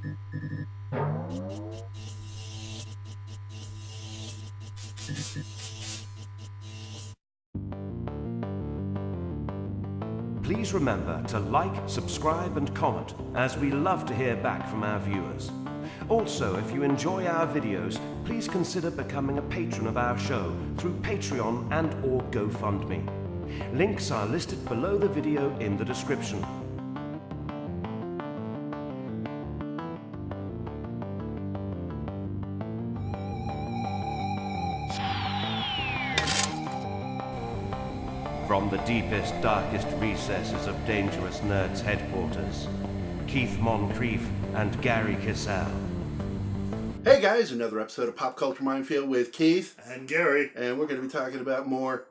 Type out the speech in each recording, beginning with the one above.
Please remember to like, subscribe and comment, as we love to hear back from our viewers. Also, if you enjoy our videos, please consider becoming a patron of our show through Patreon and or GoFundMe. Links are listed below the video in the description. From the deepest, darkest recesses of Dangerous Nerds headquarters, Keith Moncrief and Gerry Kissell. Hey guys, another episode of Pop Culture Minefield with Keith and Gerry. And we're going to be talking about more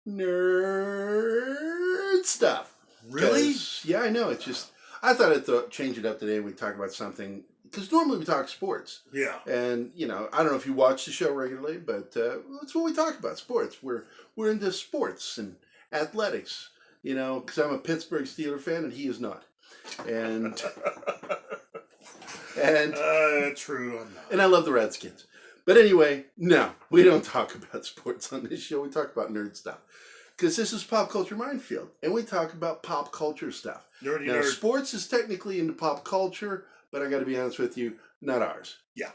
nerd stuff. Really? Yeah, I know. It's just, I thought I'd change it up today and we'd talk about something, because normally we talk sports. Yeah. And, you know, I don't know if you watch the show regularly, but that's what we talk about, sports. We're into sports and athletics, you know, because I'm a Pittsburgh Steelers fan and he is not. And... True, I'm not. And I love the Redskins. But anyway, no, we don't talk about sports on this show. We talk about nerd stuff. Because this is Pop Culture Minefield. And we talk about pop culture stuff. Nerdy now, nerd. Sports is technically into pop culture, but I got to be honest with you, not ours. Yeah.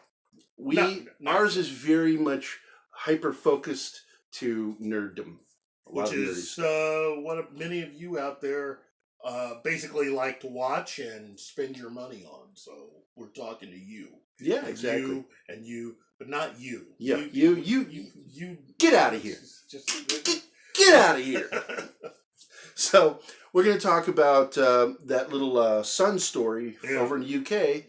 Ours is very much hyper-focused to nerddom. Which is what many of you out there basically like to watch and spend your money on. So we're talking to you. Yeah, exactly. You, but not you. Yeah, you get out of here. Get out of here. So we're going to talk about that little Sun story over in the UK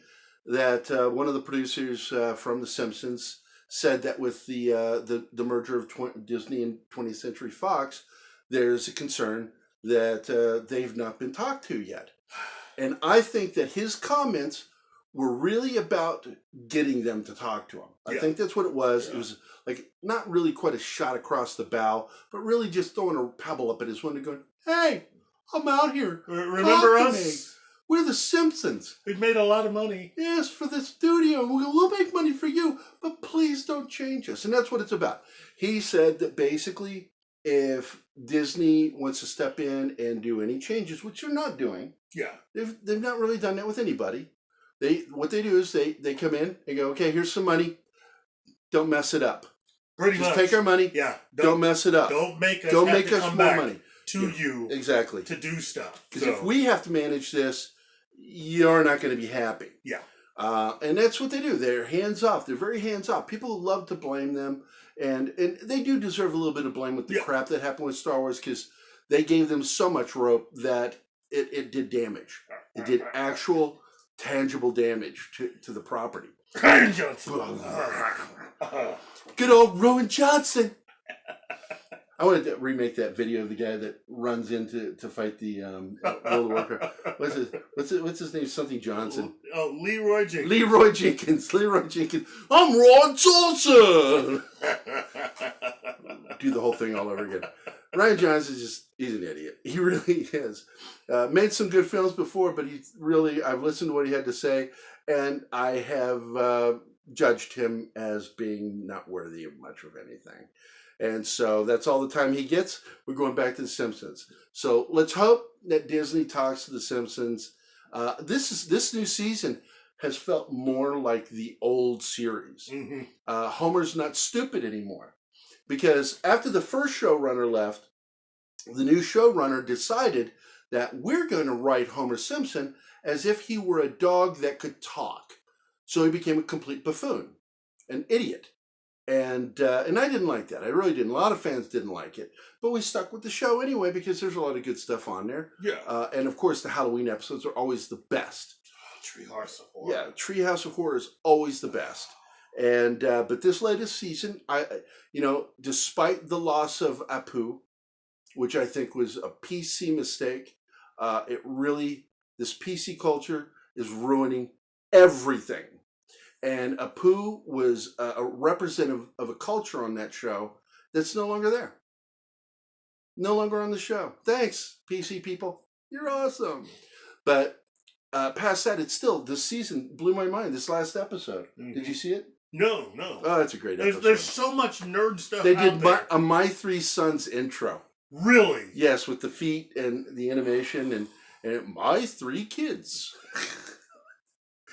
that one of the producers from The Simpsons said that with the merger of Disney and 20th Century Fox, there's a concern that they've not been talked to yet. And I think that his comments were really about getting them to talk to him. I think that's what it was. Yeah. It was like not really quite a shot across the bow, but really just throwing a pebble up at his window going, hey, I'm out here. Remember us? We're the Simpsons. We've made a lot of money. Yes, for the studio. We'll make money for you, but please don't change us. And that's what it's about. He said that basically if Disney wants to step in and do any changes, which they're not doing, they've not really done that with anybody. What they do is they come in and go, okay, here's some money. Don't mess it up. Just take our money. Yeah. Don't mess it up. Don't make us come more back money to you. Exactly. To do stuff. Because if we have to manage this, you're not going to be happy. Yeah. And that's what they do. They're hands off. They're very hands off. People love to blame them. And they do deserve a little bit of blame with the crap that happened with Star Wars, because they gave them so much rope that it did damage. It did actual tangible damage to the property. Good old Rowan Johnson. I wanted to remake that video of the guy that runs in to fight the World Worker. What's his name? Something Johnson. Oh, Leroy Jenkins. Leroy Jenkins. I'm Ron Johnson. Do the whole thing all over again. Ryan Johnson he's an idiot. He really is. Made some good films before, but I've listened to what he had to say, and I have judged him as being not worthy of much of anything. And so that's all the time he gets. We're going back to The Simpsons. So let's hope that Disney talks to The Simpsons. This new season has felt more like the old series. Mm-hmm. Homer's not stupid anymore. Because after the first showrunner left, the new showrunner decided that we're going to write Homer Simpson as if he were a dog that could talk. So he became a complete buffoon, an idiot. And I didn't like that. I really didn't. A lot of fans didn't like it. But we stuck with the show anyway because there's a lot of good stuff on there. Yeah. And of course, the Halloween episodes are always the best. Treehouse of Horror. Yeah, Treehouse of Horror is always the best. And but this latest season, despite the loss of Apu, which I think was a PC mistake, this PC culture is ruining everything. And Apu was a representative of a culture on that show that's no longer there. No longer on the show. Thanks, PC people. You're awesome. But past that, it's still, this season blew my mind. This last episode. Mhm. Did you see it? No. Oh, that's a great episode. There's so much nerd stuff They out did there. a My Three Sons intro. Really? Yes, with the feet and the animation and My Three Kids.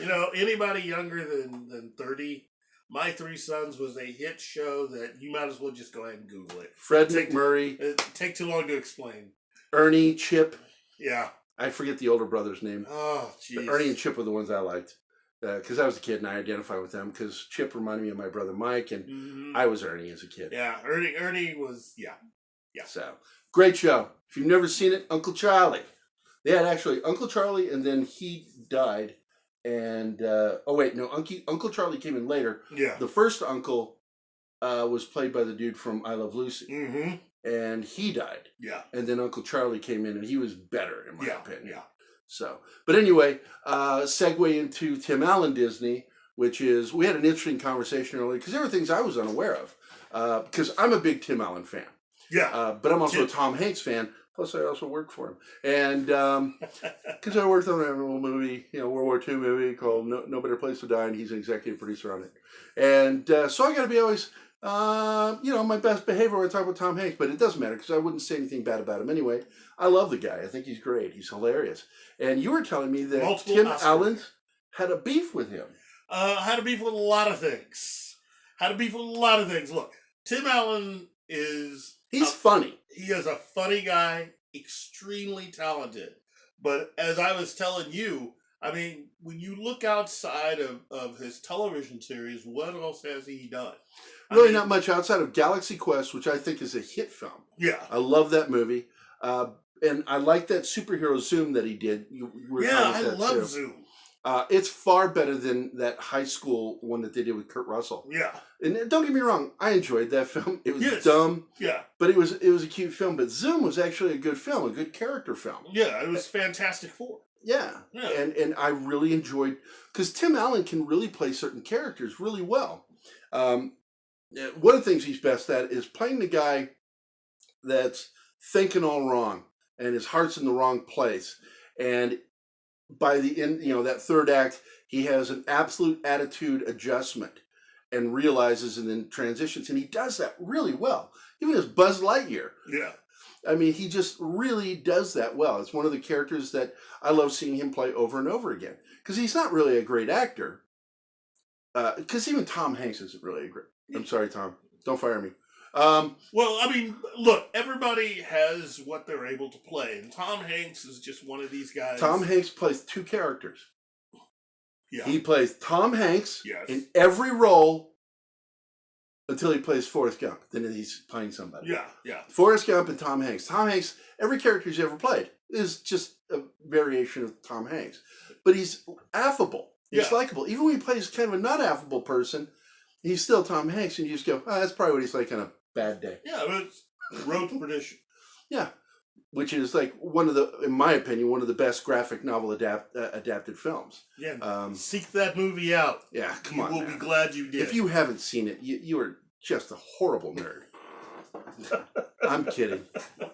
Anybody younger than 30, My Three Sons was a hit show that you might as well just go ahead and Google it. Fred McMurray. It take too long to explain. Ernie, Chip. Yeah. I forget the older brother's name. Oh, jeez. But Ernie and Chip were the ones I liked. Because I was a kid and I identify with them. Because Chip reminded me of my brother Mike, and I was Ernie as a kid. Yeah, Ernie was, yeah. So, great show. If you've never seen it, Uncle Charlie. They had actually Uncle Charlie, and then he died. And, Uncle Charlie came in later. Yeah. The first uncle was played by the dude from I Love Lucy. Mm-hmm. And he died. Yeah. And then Uncle Charlie came in, and he was better, in my opinion. Yeah. So, but anyway, segue into Tim Allen Disney, which is, we had an interesting conversation earlier, because there were things I was unaware of. Because I'm a big Tim Allen fan. Yeah. But I'm also a Tom Hanks fan. Plus, I also work for him. And because I worked on a movie, World War II movie called No Better Place to Die, and he's an executive producer on it. And so I got to be always, my best behavior when I talk about Tom Hanks. But it doesn't matter, because I wouldn't say anything bad about him anyway. I love the guy. I think he's great. He's hilarious. And you were telling me that Tim Allen had a beef with him. Had a beef with a lot of things. Look, Tim Allen is... He's funny. He is a funny guy, extremely talented. But as I was telling you, I mean, when you look outside of his television series, what else has he done? Really not much outside of Galaxy Quest, which I think is a hit film. Yeah. I love that movie. And I like that superhero Zoom that he did. I love Zoom. It's far better than that high school one that they did with Kurt Russell. Yeah. And don't get me wrong, I enjoyed that film. It was dumb. Yeah. But it was a cute film. But Zoom was actually a good film, a good character film. Yeah, it was Fantastic Four. Yeah. And I really enjoyed, because Tim Allen can really play certain characters really well. One of the things he's best at is playing the guy that's thinking all wrong and his heart's in the wrong place. And by the end, that third act, he has an absolute attitude adjustment and realizes and then transitions. And he does that really well. Even as Buzz Lightyear. Yeah. I mean, he just really does that well. It's one of the characters that I love seeing him play over and over again. Because he's not really a great actor. Because even Tom Hanks isn't really a great... I'm sorry, Tom. Don't fire me. Well, I mean, look, everybody has what they're able to play, and Tom Hanks is just one of these guys. Tom Hanks plays two characters. Yeah. He plays Tom Hanks Yes. in every role until he plays Forrest Gump. Then he's playing somebody. Yeah. Forrest Gump and Tom Hanks. Tom Hanks, every character he's ever played is just a variation of Tom Hanks. But he's affable. He's likable. Even when he plays kind of a not affable person, he's still Tom Hanks, and you just go, that's probably what he's like on a bad day. Yeah, but it's Road to Perdition. Yeah. Which is like in my opinion, one of the best graphic novel adapted films. Yeah. Seek that movie out. Yeah, come on. You will be glad you did. If you haven't seen it, you are just a horrible nerd. I'm kidding.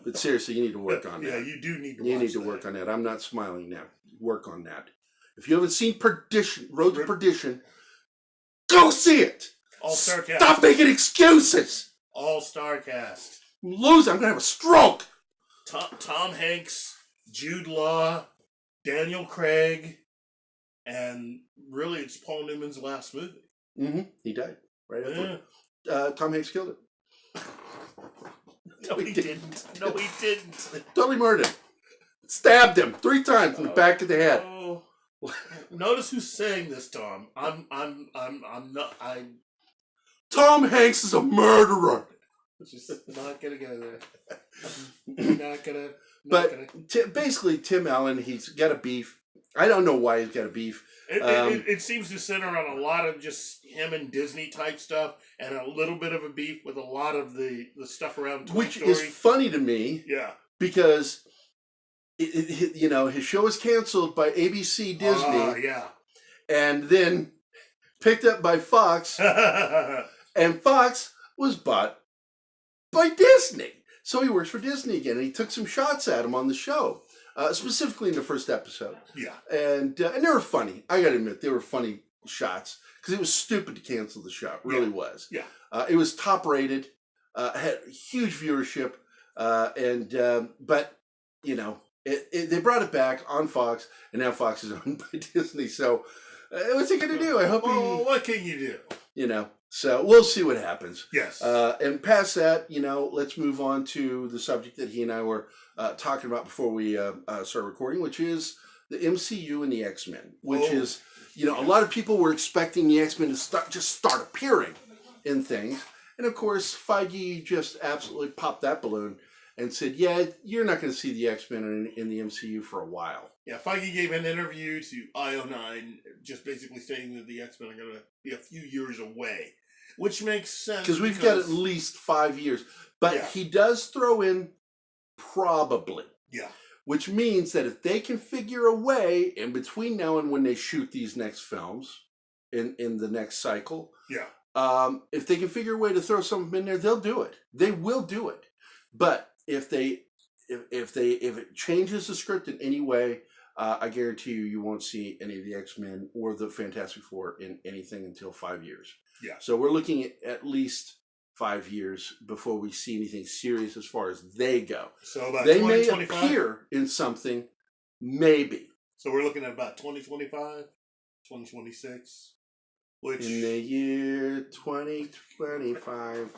But seriously, you need to work on that. Yeah, you do need to You need to work on that. I'm not smiling now. Work on that. If you haven't seen Road to Perdition, go see it! All-star cast. Stop making excuses! All-star cast. I'm losing. I'm going to have a stroke! Tom Hanks, Jude Law, Daniel Craig, and really it's Paul Newman's last movie. Mm-hmm. He died right after. Tom Hanks killed it. No, he didn't. No, he didn't. Totally murdered him. Stabbed him 3 times in the back of the head. Oh. Notice who's saying this, Tom. I'm not. Tom Hanks is a murderer. Just not gonna go there. Not gonna. Basically, Tim Allen, he's got a beef. I don't know why he's got a beef. It seems to center on a lot of just him and Disney type stuff, and a little bit of a beef with a lot of the stuff around Toy Which Story. is funny to me. Yeah. Because, his show was canceled by ABC Disney. Yeah. And then picked up by Fox. And Fox was bought by Disney. So he works for Disney again. And he took some shots at him on the show. specifically in the first episode. Yeah. And they were funny. I got to admit, they were funny shots because it was stupid to cancel the show. It really was. Yeah. It was top rated, had huge viewership, but you know, they brought it back on Fox, and now Fox is owned by Disney. So, what's he gonna do? I hope what can you do? You know, so we'll see what happens. Yes. And past that, you know, let's move on to the subject that he and I were talking about before we started recording, which is the MCU and the X-Men, which is, you know, a lot of people were expecting the X-Men to start appearing in things. And of course, Feige just absolutely popped that balloon and said, yeah, you're not going to see the X-Men in the MCU for a while. Yeah, Feige gave an interview to IO9 just basically stating that the X-Men are going to be a few years away, which makes sense. Because we've got at least 5 years. But he does throw in probably. Yeah. Which means that if they can figure a way in between now and when they shoot these next films in the next cycle, if they can figure a way to throw something in there, they'll do it. They will do it. But if it changes the script in any way, I guarantee you won't see any of the X-Men or the Fantastic Four in anything until 5 years. Yeah. So we're looking at least 5 years before we see anything serious as far as they go. So about they may appear in something, maybe. So we're looking at about 2025, 2026, which in the year 2025.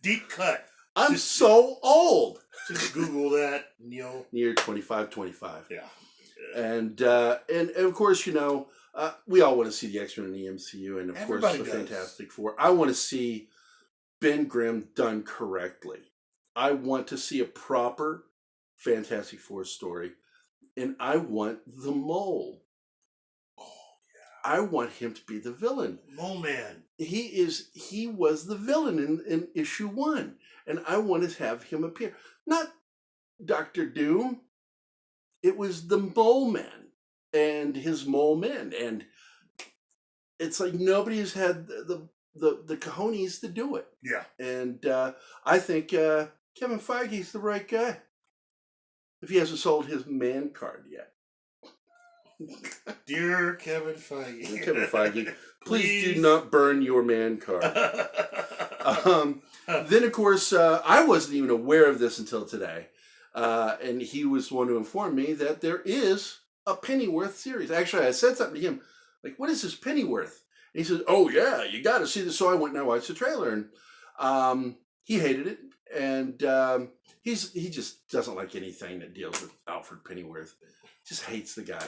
Deep cut. I'm so old. Just Google that, Neil. Year 2525. Yeah. And of course, you know, we all want to see the X-Men in the MCU, and of course the Fantastic Four. I want to see Ben Grimm done correctly. I want to see a proper Fantastic Four story, and I want the Mole. I want him to be the villain. Mole Man. He was the villain in issue 1. And I want to have him appear. Not Dr. Doom. It was the Mole Man and his mole men. And it's like nobody has had the cojones to do it. Yeah. And I think Kevin Feige's the right guy. If he hasn't sold his man card yet. Dear Kevin Feige. Dear Kevin Feige, please do not burn your man card. Then, of course, I wasn't even aware of this until today. And he was the one who informed me that there is a Pennyworth series. Actually, I said something to him, like, what is this Pennyworth? And he said, oh, yeah, you got to see this. So I went and I watched the trailer. And he hated it. And he just doesn't like anything that deals with Alfred Pennyworth. Just hates the guy.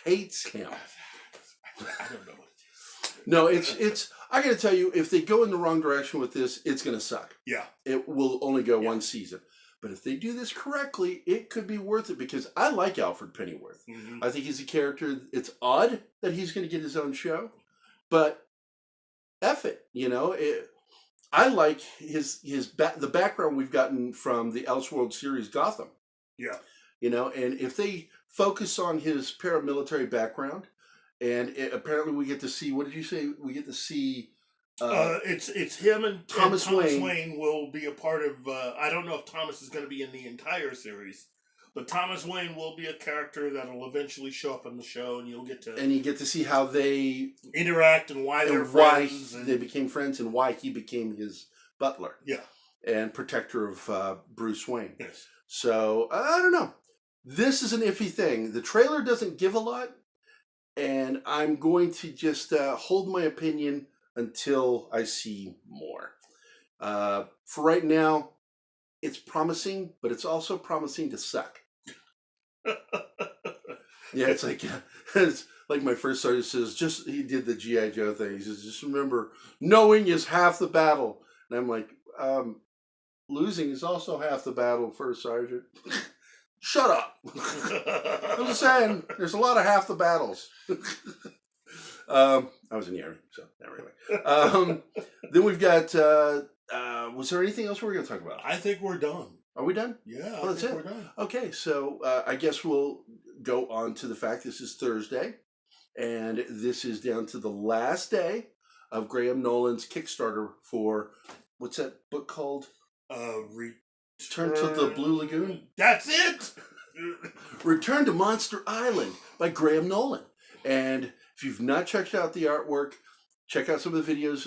Hates him. I don't know what it is. No, it's. I got to tell you, if they go in the wrong direction with this, it's going to suck. Yeah, it will only go one season. But if they do this correctly, it could be worth it because I like Alfred Pennyworth. Mm-hmm. I think he's a character. It's odd that he's going to get his own show, but F it, you know. I like the background we've gotten from the Elseworld series Gotham. Yeah, you know, and if they focus on his paramilitary background, and apparently we get to see, what did you say? We get to see... it's him and Thomas Wayne will be a part of... I don't know if Thomas is going to be in the entire series, but Thomas Wayne will be a character that will eventually show up on the show, and you'll get to... And you get to see how they... interact and why they're friends. They became friends and why he became his butler. Yeah. And protector of Bruce Wayne. Yes. So, I don't know. This is an iffy thing. The trailer doesn't give a lot, and I'm going to just hold my opinion until I see more. For right now, it's promising, but it's also promising to suck. Yeah, it's like my first sergeant says, he did the G.I. Joe thing. He says, just remember, knowing is half the battle. And I'm like, losing is also half the battle, First Sergeant. Shut up. I'm just saying, there's a lot of half the battles. I was in the Army, so anyway. Then we've got, was there anything else we were going to talk about? I think we're done. Are we done? Yeah, well, that's it. We're done. Okay, so I guess we'll go on to the fact this is Thursday, and this is down to the last day of Graham Nolan's Kickstarter for, what's that book called? Turn to the Blue Lagoon. That's it. Return to Monster Island by Graham Nolan. And if you've not checked out the artwork, check out some of the videos.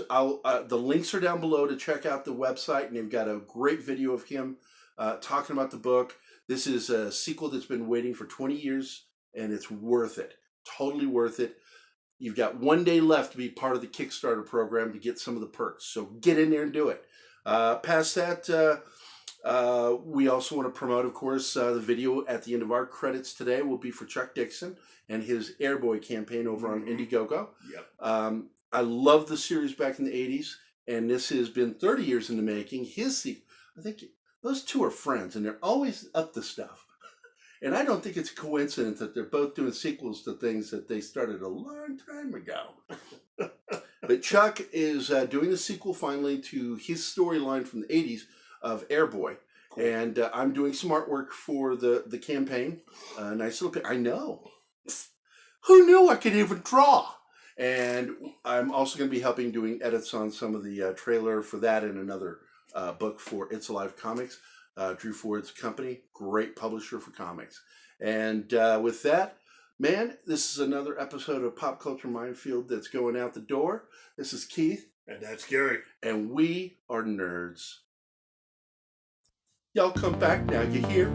The links are down below to check out the website, and they've got a great video of him talking about the book. This is a sequel that's been waiting for 20 years, and it's worth it. Totally worth it. You've got 1 day left to be part of the Kickstarter program to get some of the perks. So get in there and do it. Past that, we also want to promote, of course, the video at the end of our credits today will be for Chuck Dixon and his Airboy campaign over on Indiegogo. Yep. I love the series back in the 80s, and this has been 30 years in the making. His sequel, I think those two are friends, and they're always up to stuff. And I don't think it's a coincidence that they're both doing sequels to things that they started a long time ago. But Chuck is doing the sequel finally to his storyline from the 80s of Airboy. Cool. And I'm doing some artwork for the campaign. Nice little I know. Who knew I could even draw? And I'm also going to be helping doing edits on some of the trailer for that and another book for It's Alive Comics. Drew Ford's company, great publisher for comics. And with that, man, this is another episode of Pop Culture Minefield that's going out the door. This is Keith. And that's Gerry. And we are nerds. Y'all come back now, you hear?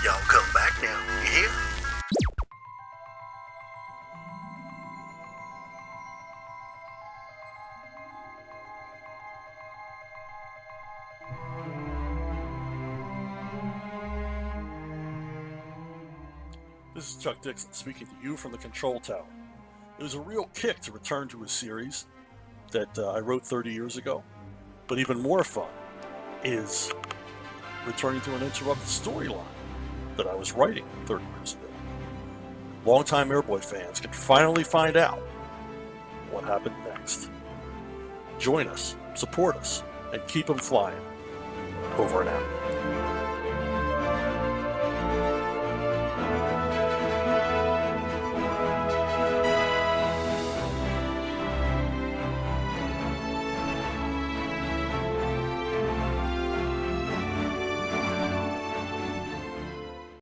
Y'all come back now, you hear? This is Chuck Dixon speaking to you from the control tower. It was a real kick to return to a series that I wrote 30 years ago, but even more fun is returning to an interrupted storyline that I was writing 30 years ago. Longtime Airboy fans can finally find out what happened next. Join us, support us, and keep them flying. Over and out.